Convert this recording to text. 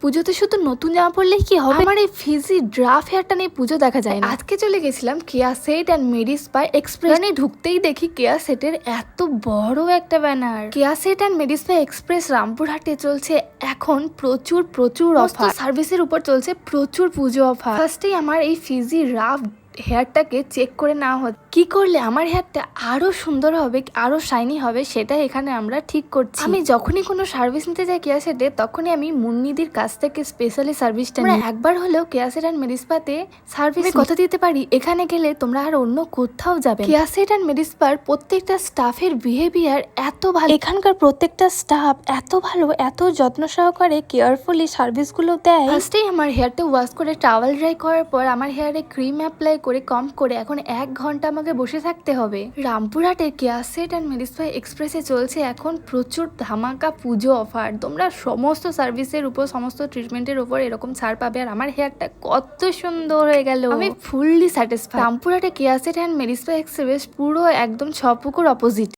পুজোতে শুধু নতুন জামা পরলেই কি হবে? আমার এই ফিজি ড্রাফট হেয়ারটা নিয়ে পুজো দেখা যায় না। আজকে চলে গেছিলাম Keya Seth and medi spa express. ঢুকতেই দেখি কেয়া সেটের এত বড় একটা banner. Keya Seth and medi spa express রামপুরহাটে চলছে এখন প্রচুর প্রচুর অফার। সার্ভিসের উপর চলছে প্রচুর পুজো অফার। ফার্স্টেই আমার এই ফিজি রাফ হেয়ারটাকে চেক করে নেওয়া হচ্ছে। কি করলে আমার হেয়ারটা আরো সুন্দর হবে, আরো শাইনি হবে, সেটা এখানে আমরা ঠিক করছি। আমি যখনই কোনো সার্ভিস নিতে যাই কেয়া সেটে, তখনই আমি মুন্নিদির কাছ থেকে স্পেশালি সার্ভিসটা নিই। একবার হলেও কেয়া সেট অ্যান্ড মেডি স্পাতে সার্ভিস কথা দিতে পারি, এখানে গেলে তোমরা আর অন্য কোথাও যাবে। কেয়া সেট অ্যান্ড মেডি স্পার প্রত্যেকটা স্টাফের বিহেভিয়ার এত ভালো, এখানকার প্রত্যেকটা স্টাফ এত ভালো, এত যত্ন সহকারে কেয়ারফুলি সার্ভিসগুলো দেয়। ফার্স্টেই আমার হেয়ারটা ওয়াশ করে টাওয়েল ড্রাই করার পর আমার হেয়ারে ক্রিম অ্যাপ্লাই করে কম করে এখন 1 ঘন্টা আমাকে বসে থাকতে হবে। রামপুরহাটের কেয়া সেট অ্যান্ড মেডি স্পা এক্সপ্রেসে চলছে এখন প্রচুর ধামাকা পুজো অফার। তোমরা সমস্ত সার্ভিসের উপর, সমস্ত ট্রিটমেন্টের উপর এরকম ছাড় পাবে। আর আমার হেয়ারটা কত সুন্দর হয়ে গেল, আমি ফুললি স্যাটিসফাইড। রামপুরহাটে Keya Seth and medi spa express পুরো একদম 6 পুকুর অপোজিট।